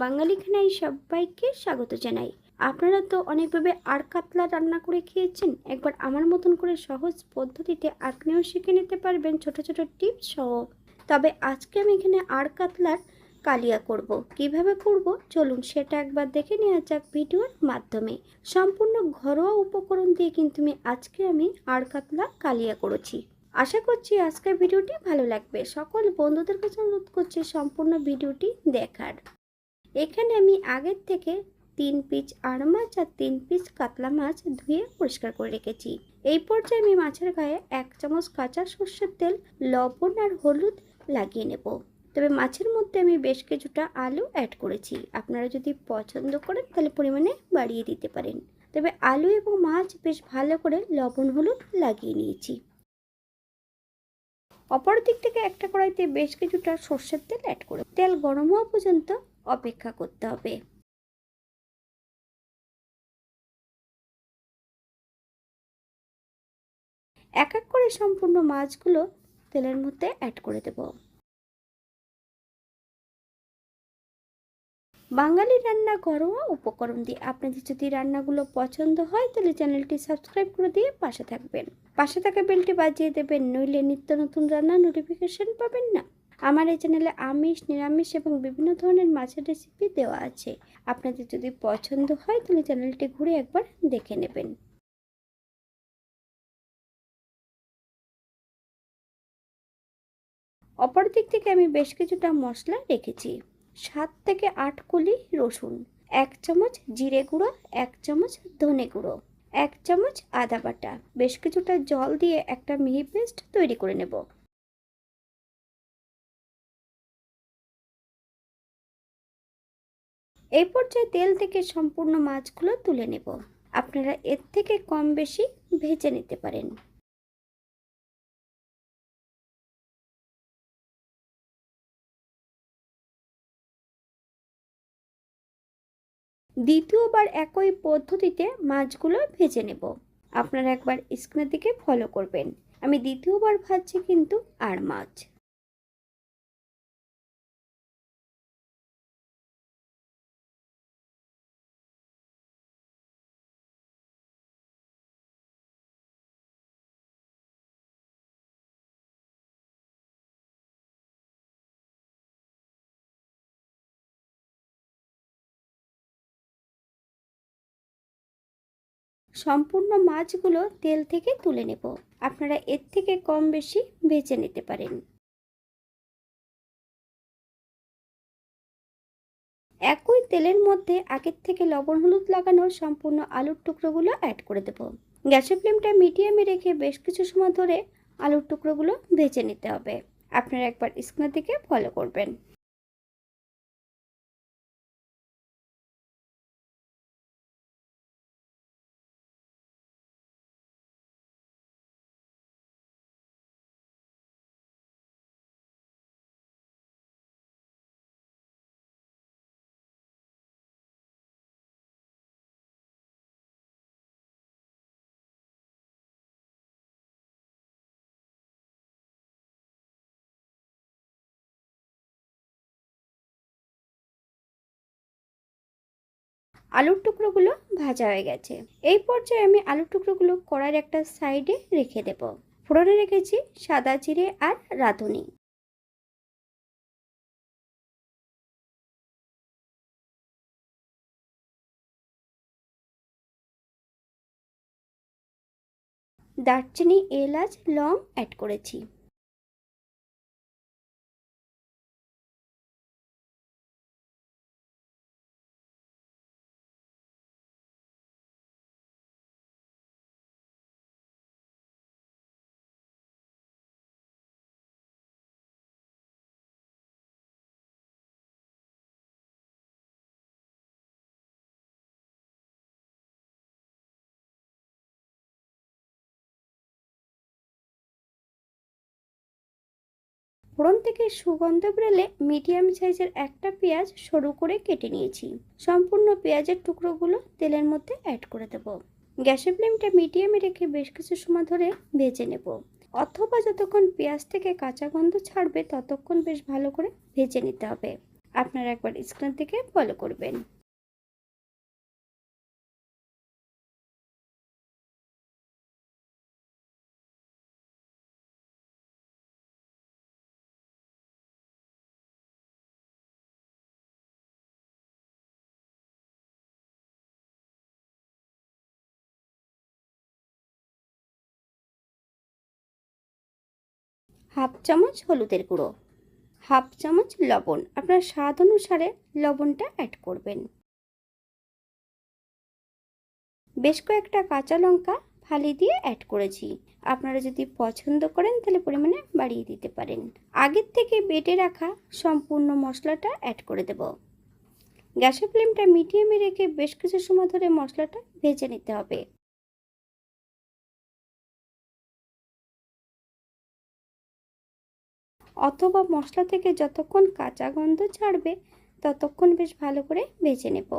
বাঙালি খানায় সবাইকে স্বাগত জানাই। আপনারা তো অনেকভাবে আর কাতলা রান্না করে খেয়েছেন। একবার আমার মতন করে সহজ পদ্ধতিতে আপনিও শিখে নিতে পারবেন ছোট ছোট টিপস সহ। তবে আজকে আমি এখানে আর কাতলার কালিয়া করব। কিভাবে করব চলুন সেটা একবার দেখে নেওয়া যাক ভিডিওর মাধ্যমে। সম্পূর্ণ ঘরোয়া উপকরণ দিয়ে কিন্তু আজকে আমি আর কাতলা কালিয়া করেছি। আশা করছি আজকের ভিডিওটি ভালো লাগবে। সকল বন্ধুদের কাছে অনুরোধ করছি সম্পূর্ণ ভিডিওটি দেখার। এখানে আমি আগের থেকে 3 পিস আর মাছ আর 3 পিস কাতলা মাছ ধুয়ে পরিষ্কার করে রেখেছি। এই পর্যায়ে আমি মাছের গায়ে 1 চামচ কাঁচা সর্ষের তেল, লবণ আর হলুদ লাগিয়ে নেব। তবে মাছের মধ্যে আমি বেশ কিছুটা আলু অ্যাড করেছি। আপনারা যদি পছন্দ করেন তাহলে পরিমাণে বাড়িয়ে দিতে পারেন। তবে আলু এবং মাছ বেশ ভালো করে লবণ হলুদ লাগিয়ে নিয়েছি। অপর দিক থেকে একটা কড়াইতে বেশ কিছুটা সর্ষের তেল অ্যাড করে তেল গরম হওয়া পর্যন্ত অপেক্ষা করতে হবে। এক এক করে সম্পূর্ণ মাছগুলো তেলের মধ্যে অ্যাড করে দেব। বাঙালি রান্না ঘরোয়া উপকরণ দিয়ে আপনাদের যদি রান্নাগুলো পছন্দ হয় তাহলে চ্যানেলটি সাবস্ক্রাইব করে দিয়ে পাশে থাকবেন। পাশে থাকা বেলটি বাজিয়ে দেবেন, নইলে নিত্য নতুন রান্নার নোটিফিকেশন পাবেন না। আমার এই চ্যানেলে আমিষ, নিরামিষ এবং বিভিন্ন ধরনের মাছের রেসিপি দেওয়া আছে। আপনাদের যদি পছন্দ হয় তাহলে চ্যানেলটি ঘুরে একবার দেখে নেবেন। অপর দিক থেকে আমি বেশ কিছুটা মশলা রেখেছি। 7 থেকে 8 কলি রসুন, 1 চামচ জিরে গুঁড়ো, 1 চামচ ধনে গুঁড়ো, 1 চামচ আদা বাটা, বেশ কিছুটা জল দিয়ে একটা মিহি পেস্ট তৈরি করে নেব। এই পর্যায়ে তেল থেকে সম্পূর্ণ মাছগুলো তুলে নেব। আপনারা এর থেকে কম বেশি ভেজে নিতে পারেন। দ্বিতীয়বার একই পদ্ধতিতে মাছগুলো ভেজে নেব। আপনারা একবার স্ক্রিনের দিকে ফলো করবেন। আমি দ্বিতীয়বার ভাজছি কিন্তু আর মাছ। সম্পূর্ণ মাছগুলো তেল থেকে তুলে নেব। আপনারা এর থেকে কম বেশি ভেজে নিতে পারেন। একই তেলের মধ্যে আগের থেকে লবণ হলুদ লাগানো সম্পূর্ণ আলুর টুকরোগুলো অ্যাড করে দেব। গ্যাসের ফ্লেমটা মিডিয়ামে রেখে বেশ কিছু সময় ধরে আলুর টুকরোগুলো ভেজে নিতে হবে। আপনারা একবার স্ক্রিনের দিকে ফলো করবেন। আলুর টুকরোগুলো ভাজা হয়ে গেছে। এই পর্যায়ে আমি আলুর টুকরোগুলো কড়াইয়ের একটা সাইডে রেখে দেব। ফোড়নে রেখেছি সাদা জিরে আর রাঁধুনি। দারচিনি, এলাচ, লং অ্যাড করেছি। ফোড়ন থেকে সুগন্ধ বেরোলে মিডিয়াম সাইজের একটা পেঁয়াজ সরু করে কেটে নিয়েছি। সম্পূর্ণ পেঁয়াজের টুকরোগুলো তেলের মধ্যে অ্যাড করে দেব। গ্যাসের ফ্লেমটা মিডিয়ামে রেখে বেশ কিছু সময় ধরে ভেজে নেব, অথবা যতক্ষণ পেঁয়াজ থেকে কাঁচা গন্ধ ছাড়বে ততক্ষণ বেশ ভালো করে ভেজে নিতে হবে। আপনারা একবার স্ক্রিন থেকে ফলো করবেন। হাফ চামচ হলুদের গুঁড়ো, হাফ চামচ লবণ, আপনার স্বাদ অনুসারে লবণটা অ্যাড করবেন। বেশ কয়েকটা কাঁচা লঙ্কা ফালি দিয়ে অ্যাড করেছি। আপনারা যদি পছন্দ করেন তাহলে পরিমাণে বাড়িয়ে দিতে পারেন। আগের থেকে বেটে রাখা সম্পূর্ণ মশলাটা অ্যাড করে দেব। গ্যাসের ফ্লেমটা মিডিয়ামে রেখে বেশ কিছু সময় ধরে মশলাটা ভেজে নিতে হবে। অথবা মশলা থেকে যতক্ষণ কাঁচা গন্ধ ছাড়বে ততক্ষণ বেশ ভালো করে ভেজে নেব।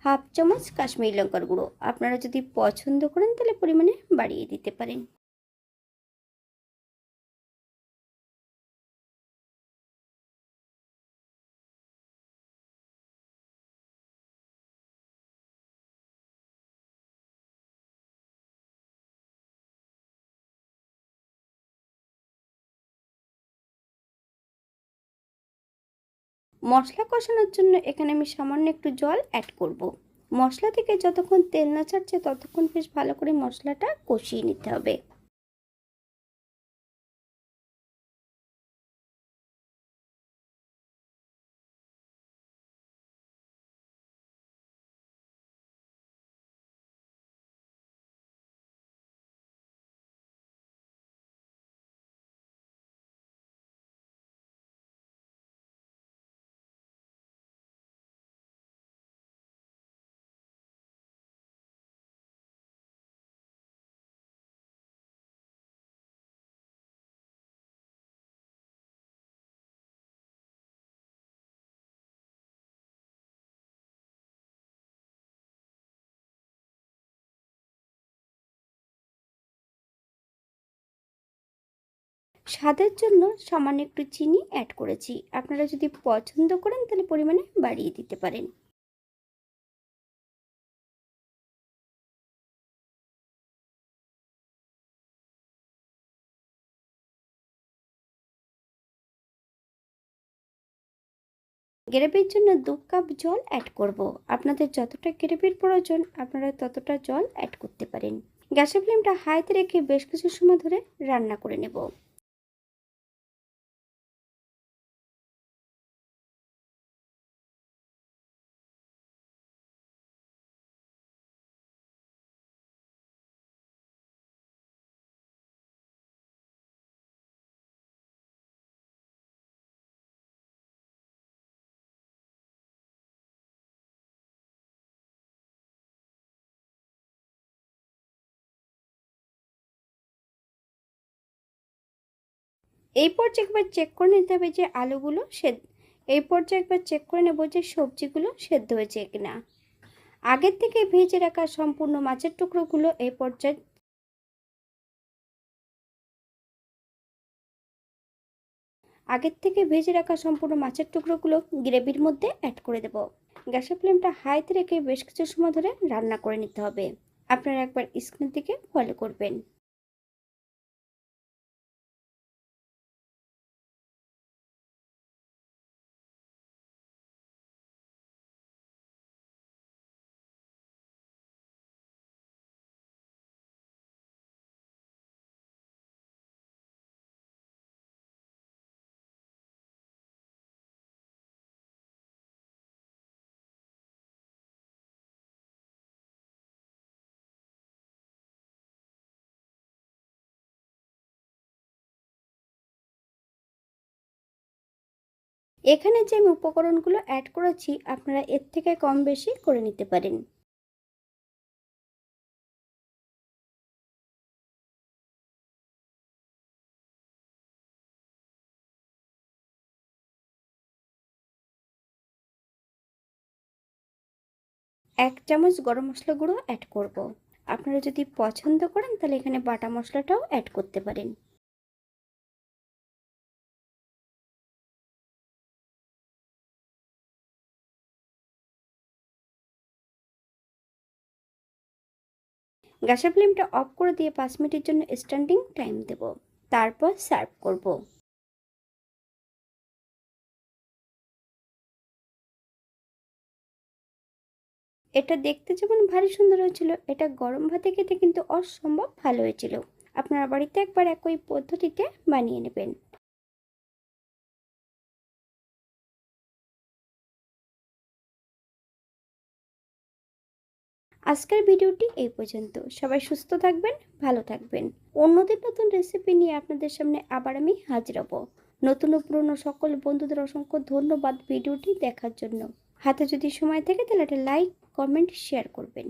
হাফ চামচ কাশ্মীরি লঙ্কার গুঁড়ো, আপনারা যদি পছন্দ করেন তাহলে পরিমাণে বাড়িয়ে দিতে পারেন। মশলা কষানোর জন্য এখানে আমি সামান্য একটু জল অ্যাড করব। মশলা থেকে যতক্ষণ তেল না ছাড়ছে ততক্ষণ বেশ ভালো করে মশলাটা কষিয়ে নিতে হবে। স্বাদের জন্য সামান্য একটু চিনি অ্যাড করেছি, আপনারা যদি পছন্দ করেন তাহলে পরিমাণে বাড়িয়ে দিতে পারেন। গ্রেভির জন্য 2 কাপ জল অ্যাড করব। আপনাদের যতটা গ্রেভির প্রয়োজন আপনারা ততটা জল অ্যাড করতে পারেন। গ্যাসের ফ্লেমটা হাইতে রেখে বেশ কিছু সময় ধরে রান্না করে নেব। এই পর্যায়ে একবার চেক করে নিতে হবে যে আলুগুলো সেদ্ধ, এই পর্যায়ে একবার চেক করে নেব যে সবজিগুলো সেদ্ধ হয়েছে কিনা। আগের থেকে ভেজে রাখা সম্পূর্ণ মাছের টুকরোগুলো এই পর্যায়ে আগের থেকে ভেজে রাখা সম্পূর্ণ মাছের টুকরোগুলো গ্রেভির মধ্যে অ্যাড করে দেব। গ্যাসের ফ্লেমটা হাইতে রেখে বেশ কিছু সময় ধরে রান্না করে নিতে হবে। আপনারা একবার স্ক্রিন থেকে ফলো করবেন। এখানে যে আমি উপকরণগুলো অ্যাড করেছি আপনারা এর থেকে কম বেশি করে নিতে পারেন। এক চামচ গরম মশলা গুঁড়ো অ্যাড করব। আপনারা যদি পছন্দ করেন তাহলে এখানে বাটা মশলাটাও অ্যাড করতে পারেন। গ্যাসের ফ্লেমটা অফ করে দিয়ে 5 মিনিটের জন্য স্ট্যান্ডিং টাইম দেব। তারপর সার্ভ করব। এটা দেখতে যেমন ভারী সুন্দর হয়েছিল, এটা গরম ভাতে খেতে কিন্তু অসম্ভব ভালো হয়েছিল। আপনারা বাড়িতে একবার একই পদ্ধতিতে বানিয়ে নেবেন। আজকের ভিডিওটি এই পর্যন্ত। সবাই সুস্থ থাকবেন, ভালো থাকবেন। অন্যদিন নতুন রেসিপি নিয়ে আপনাদের সামনে আবার আমি হাজির হব। নতুন ও পুরনো সকল বন্ধুদের অসংখ্য ধন্যবাদ ভিডিওটি দেখার জন্য। হাতে যদি সময় থাকে তাহলে একটা লাইক, কমেন্ট, শেয়ার করবেন।